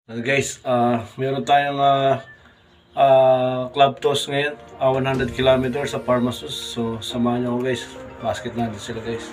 Guys, meron tayong club toss ngayon, 100 kilometers sa Parmasus. So, samahan nyo ako guys. Basket natin sila guys.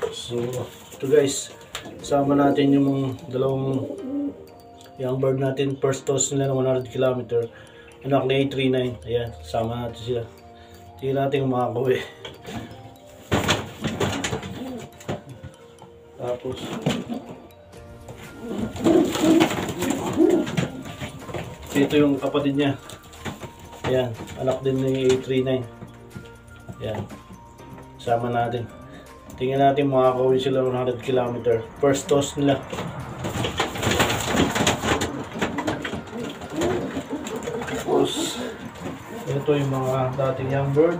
So, ito guys, sama natin yung dalawang yung bird natin, first toss nila ng 100 km. Anak na A39. Ayan, sama natin sila. Tingnan natin kung makakauwi. Tapos ito yung kapatid niya. Ayan, anak din ng A39. Ayan, sama natin. Tingnan natin makakauwi sila ng 100 km. First toss nila. Ito yung mga dating young bird.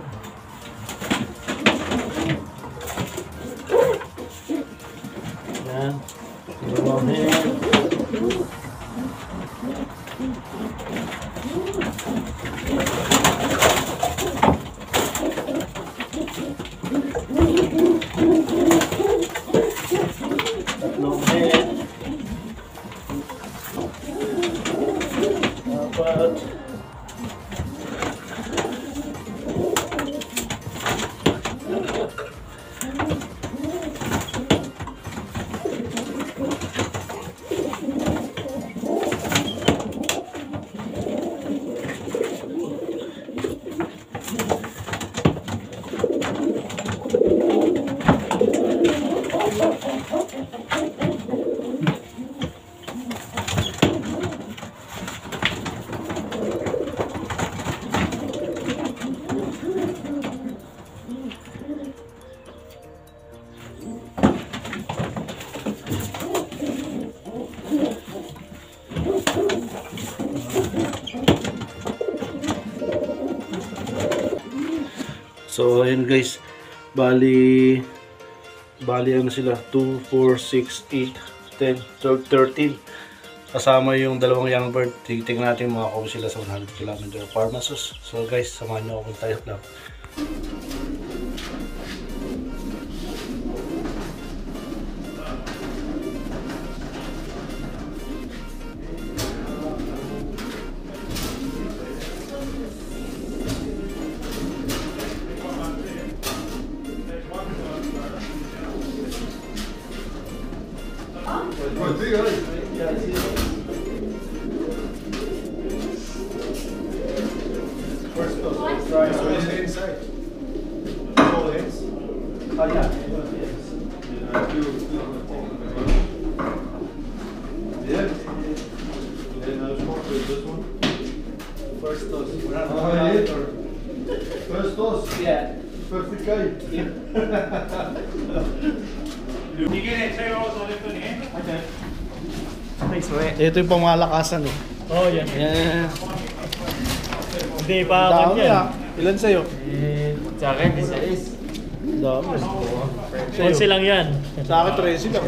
Yan. Dalawang hen. Tatlong hen. Apat. So ayun guys, bali ano sila, 2, 4, 6, 8, 10, 13. Kasama yung dalawang young bird. Titingnan natin makakauwi sila sa 100 km Parmasus. So guys, samahan nyo ako kung tayo lang. First toss, let's try. So is it inside? All hits? Oh yeah. Yeah. And I was more with this one. First toss. First toss? Yeah. Perfect guy. You get it, say all the different hands? Okay. Thanks for it. Ito yung pamalakasan eh. Oh, yan. Yeah. Hindi pa ako yan. Ilan sa'yo? Sa akin, 16. Dami. 11 lang yan. Sa akin 13 lang.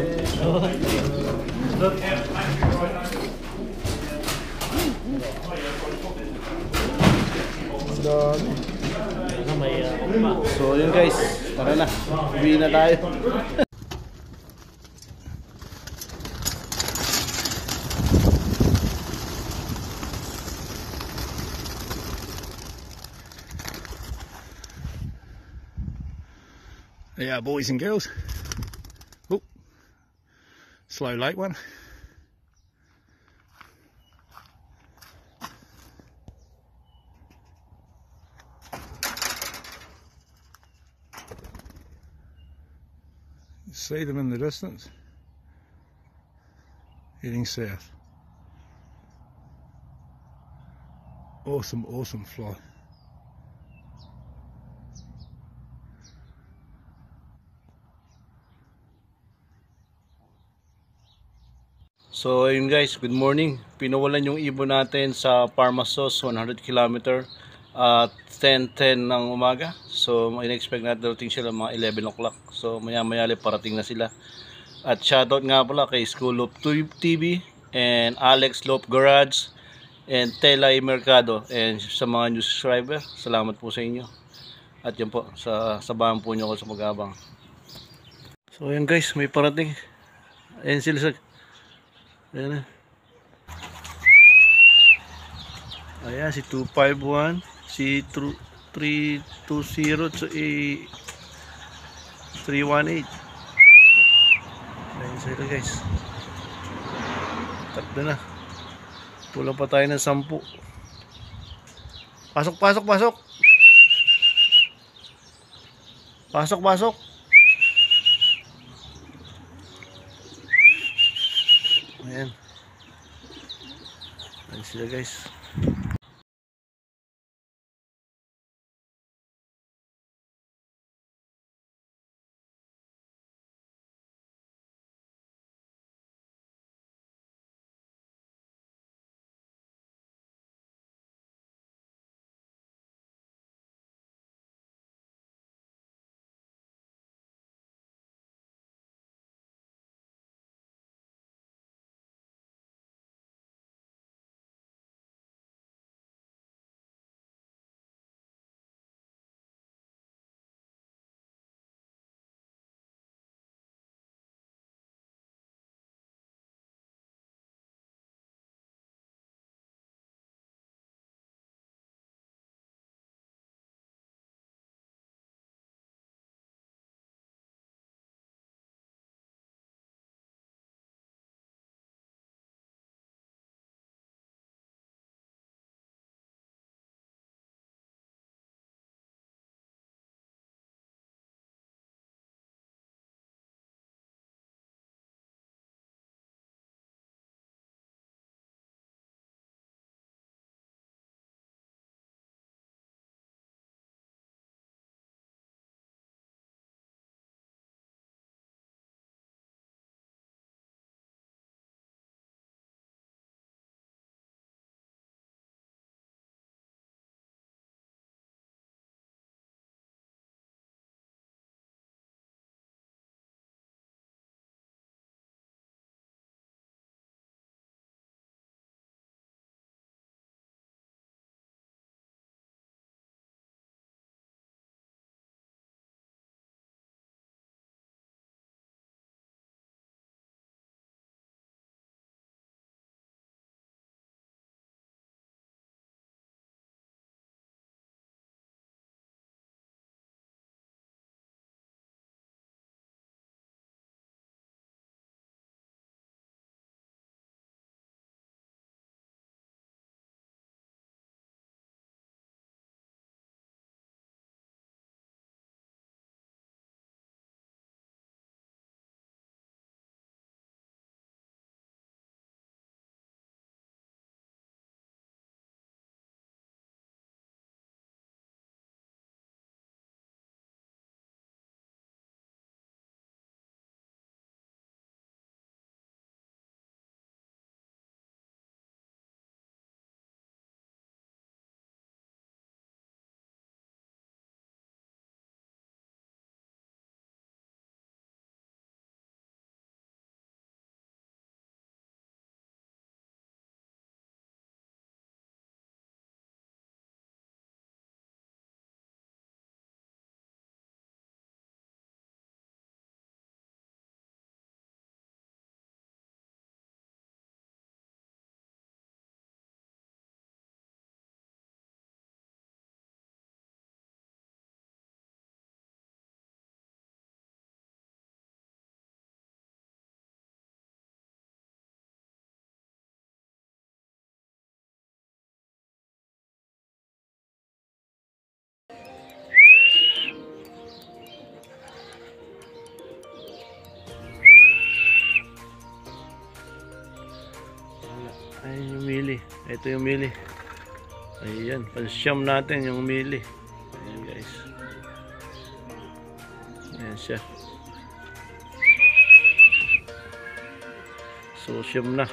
Dami. May So yun guys, tara na. Uwi na tayo. Yeah, boys and girls. Oh, slow late one. See them in the distance, heading south. Awesome, awesome fly. So ayun guys, good morning. Pinawalan yung ibon natin sa Parmasus 100 km at 10:10 ng umaga. So in-expect natin dating sila mga 11 o'clock. So maya maya parating na sila. At shoutout nga pala kay School of TV, and Alex Lope Garage, and Telay Mercado. And sa mga new subscriber, salamat po sa inyo. At yun po, sabahan po nyo ako sa mag-abang. So ayan guys, may parating. Ayan sila sa... Ayan na. Ayan, si 251, si 320, so 318. Ayan sila guys. Tatlo na. Kulang pa tayo ng 10. Pasok, pasok, pasok. Pasok, pasok. Ayan. Ayan sila guys. Ayan yung mili. Ito yung mili. Ayan, pansyam natin yung mili. Ayan guys. Ayan siya. So siyam na.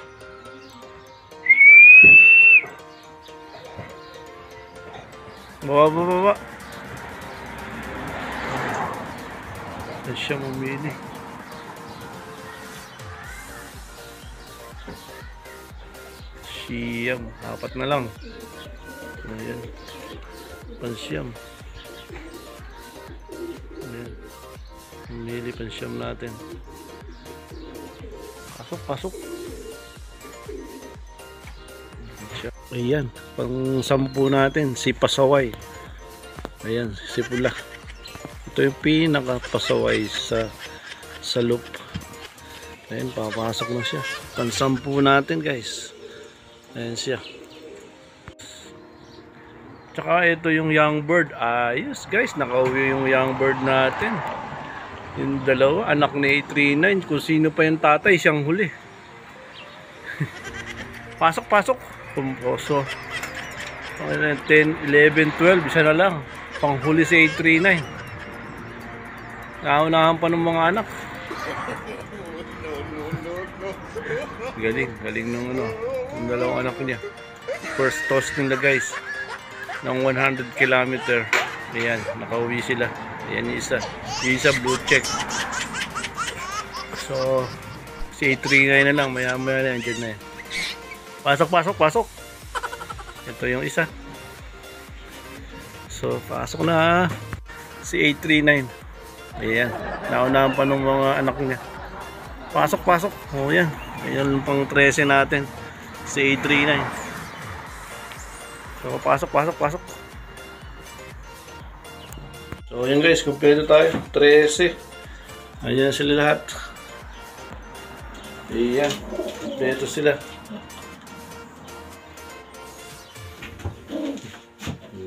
Baba, baba, baba. Ayan siya mamili. Siyam. 4 na lang. Ayan. Pansiyam. Ayan. Pumili pansiyam natin. Pasok, pasok. Ayan. Pang 10 natin. Si pasaway. Ayan. Si pula. Ito yung pinaka pasaway sa loop. Ayan. Papasok na siya. Pang 10 natin guys. Ayan siya. Tsaka ito yung young bird. Ayos guys, nakauwi yung young bird natin. Yung dalawa, anak ni A39. Kung sino pa yung tatay, siyang huli. Pasok, pasok. Pumposo. 10, 11, 12. Isa na lang. Panghuli si A39. Naunahan pa ng mga anak. Galing, galing ng ano. Yung dalawang anak niya. First toss nila guys. Ng 100 km. Ayan, nakauwi sila. Ayan yung isa. Yung isa blue check. So, si A39 na lang. Maya maya na yan. Diyan na yan. Pasok, pasok, pasok. Ito yung isa. So, pasok na si A39. Ayan. Naunahan pa ng mga anak niya. Pasok, pasok. O yan. Ayan pang 13 natin. Si A39. So, pasok, pasok, pasok. So, ayan guys, kumpleto tayo. 13. Ayan sila lahat. Ayan, kumpleto sila.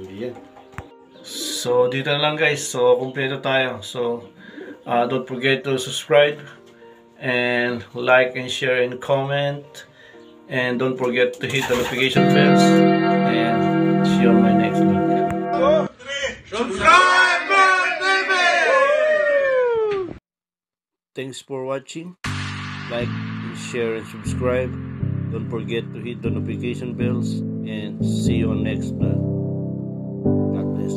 Ayan. So, dito na lang guys. So, kumpleto tayo. So, don't forget to subscribe and like and share and comment. And don't forget to hit the notification bells. And see you on my next vlog. Subscribe my TV! Thanks for watching. Like, share, and subscribe. Don't forget to hit the notification bells. And see you on next vlog. God bless.